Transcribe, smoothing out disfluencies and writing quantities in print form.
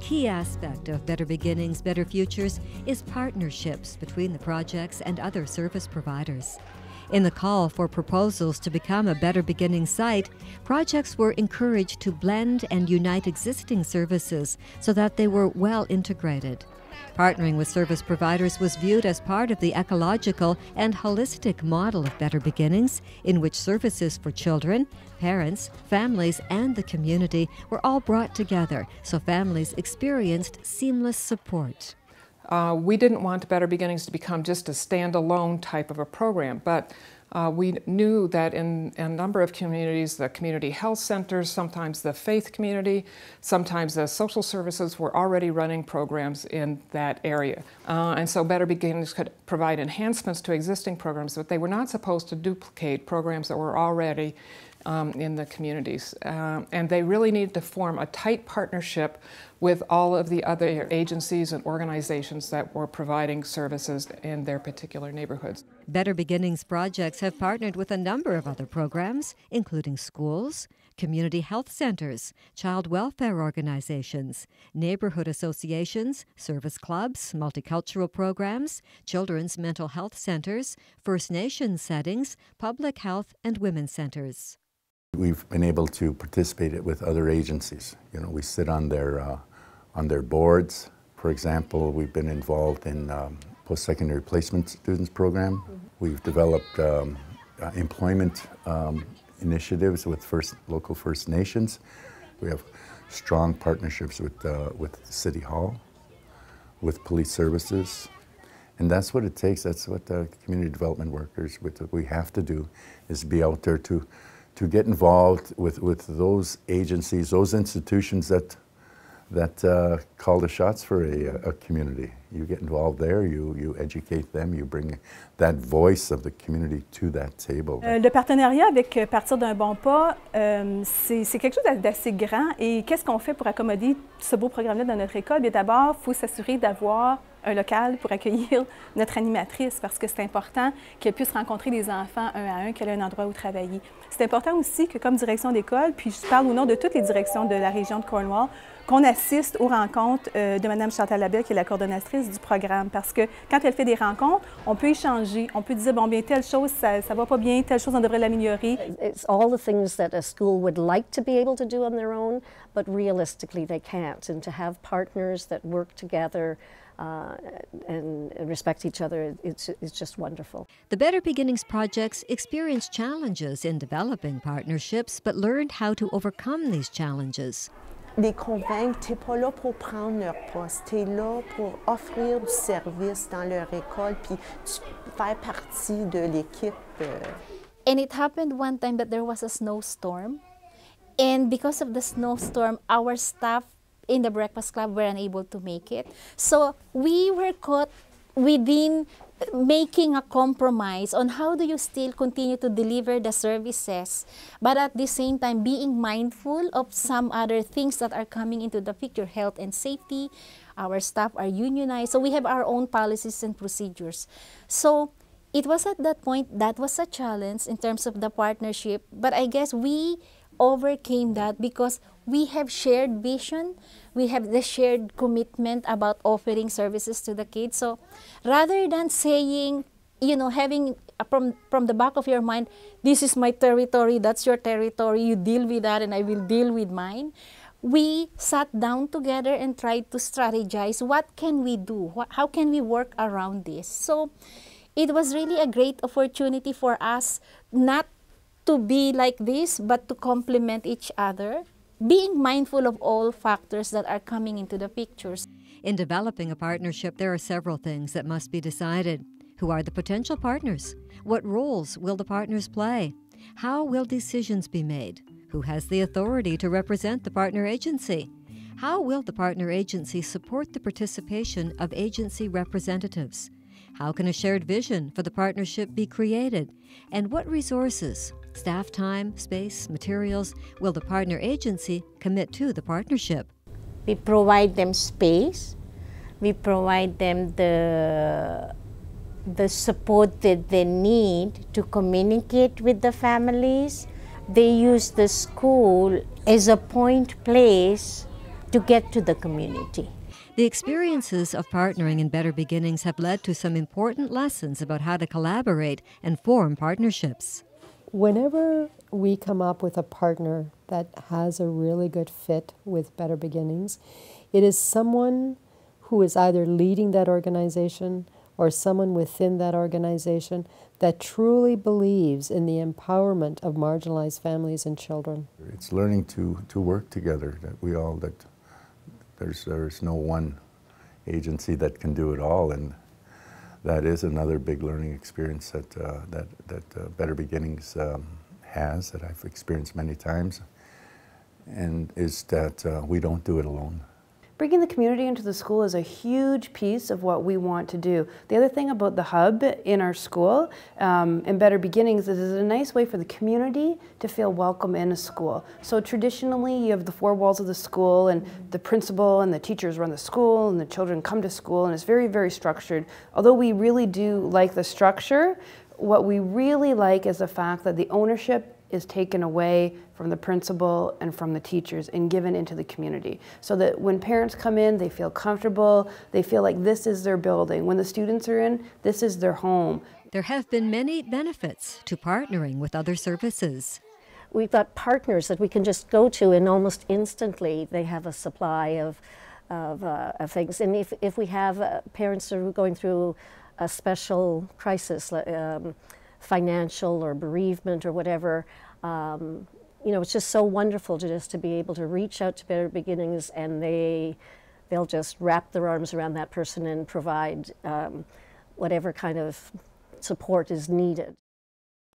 key aspect of Better Beginnings, Better Futures is partnerships between the projects and other service providers. In the call for proposals to become a Better Beginnings site, projects were encouraged to blend and unite existing services so that they were well integrated. Partnering with service providers was viewed as part of the ecological and holistic model of Better Beginnings, in which services for children, parents, families, and the community were all brought together so families experienced seamless support. We didn't want Better Beginnings to become just a standalone type of a program, but we knew that in a number of communities, the community health centers, sometimes the faith community, sometimes the social services were already running programs in that area. And so Better Beginnings could provide enhancements to existing programs, but they were not supposed to duplicate programs that were already in the communities. And they really needed to form a tight partnership with all of the other agencies and organizations that were providing services in their particular neighborhoods. Better Beginnings projects have partnered with a number of other programs, including schools, community health centers, child welfare organizations, neighborhood associations, service clubs, multicultural programs, children's mental health centers, First Nations settings, public health, and women's centers. We've been able to participate with other agencies. You know, we sit on their boards. For example, we've been involved in post-secondary placement students program. Mm-hmm. We've developed employment initiatives with local First Nations. We have strong partnerships with City Hall, with police services. And that's what it takes. That's what the community development workers, what we have to do, is be out there to get involved with those agencies, those institutions that call the shots for a community. You get involved there, you educate them, you bring that voice of the community to that table. Le partenariat avec Partir d'un bon pas, c'est quelque chose d'assez grand. Et qu'est-ce qu'on fait pour accommoder ce beau programme-là dans notre école? Bien d'abord, il faut s'assurer d'avoir un local pour accueillir notre animatrice parce que c'est important qu'elle puisse rencontrer des enfants un à un, qu'elle ait un endroit où travailler. C'est important aussi que comme direction d'école, puis je parle au nom de toutes les directions de la région de Cornwall, qu'on assiste aux rencontres de Mme Chantal Labelle, qui est la coordonnatrice du programme, parce que quand elle fait des rencontres, on peut échanger, on peut dire, bon, bien, telle chose, ça va pas bien, telle chose, on devrait l'améliorer. It's all the things that a school would like to be able to do on their own, but realistically they can't. And to have partners that work together and respect each other, it's just wonderful. The Better Beginnings projects experienced challenges in developing partnerships, but learned how to overcome these challenges. Les convaincre, tu n'es pas là pour prendre leur poste, tu es là pour offrir du service dans leur école, puis faire partie de l'équipe. And it happened one time that there was a snowstorm, and because of the snowstorm, our staff in the Breakfast Club were unable to make it. So we were caught within making a compromise on how do you still continue to deliver the services, but at the same time being mindful of some other things that are coming into the picture, health and safety. Our staff are unionized, so we have our own policies and procedures. So it was at that point that was a challenge in terms of the partnership, but I guess we overcame that because we have shared vision, we have the shared commitment about offering services to the kids. So rather than saying, you know, having from the back of your mind, this is my territory, that's your territory, you deal with that and I will deal with mine, we sat down together and tried to strategize what can we do, how can we work around this. So it was really a great opportunity for us not to be like this, but to complement each other, being mindful of all factors that are coming into the pictures. In developing a partnership, there are several things that must be decided. Who are the potential partners? What roles will the partners play? How will decisions be made? Who has the authority to represent the partner agency? How will the partner agency support the participation of agency representatives? How can a shared vision for the partnership be created? And what resources, staff time, space, materials will the partner agency commit to the partnership? We provide them space. We provide them the support that they need to communicate with the families. They use the school as a point place to get to the community. The experiences of partnering in Better Beginnings have led to some important lessons about how to collaborate and form partnerships. Whenever we come up with a partner that has a really good fit with Better Beginnings, it is someone who is either leading that organization or someone within that organization that truly believes in the empowerment of marginalized families and children. It's learning to work together, that there's no one agency that can do it all, and that is another big learning experience that Better Beginnings has, that I've experienced many times, and is that we don't do it alone. Bringing the community into the school is a huge piece of what we want to do. The other thing about the hub in our school, in Better Beginnings, is it's a nice way for the community to feel welcome in a school. So traditionally, you have the four walls of the school, and the principal and the teachers run the school, and the children come to school, and it's very, very structured. Although we really do like the structure, what we really like is the fact that the ownership is taken away from the principal and from the teachers and given into the community. So that when parents come in, they feel comfortable, they feel like this is their building. When the students are in, this is their home. There have been many benefits to partnering with other services. We've got partners that we can just go to, and almost instantly they have a supply of things. And if we have parents who are going through a special crisis, financial or bereavement or whatever, you know, it's just so wonderful to be able to reach out to Better Beginnings, and they'll just wrap their arms around that person and provide whatever kind of support is needed.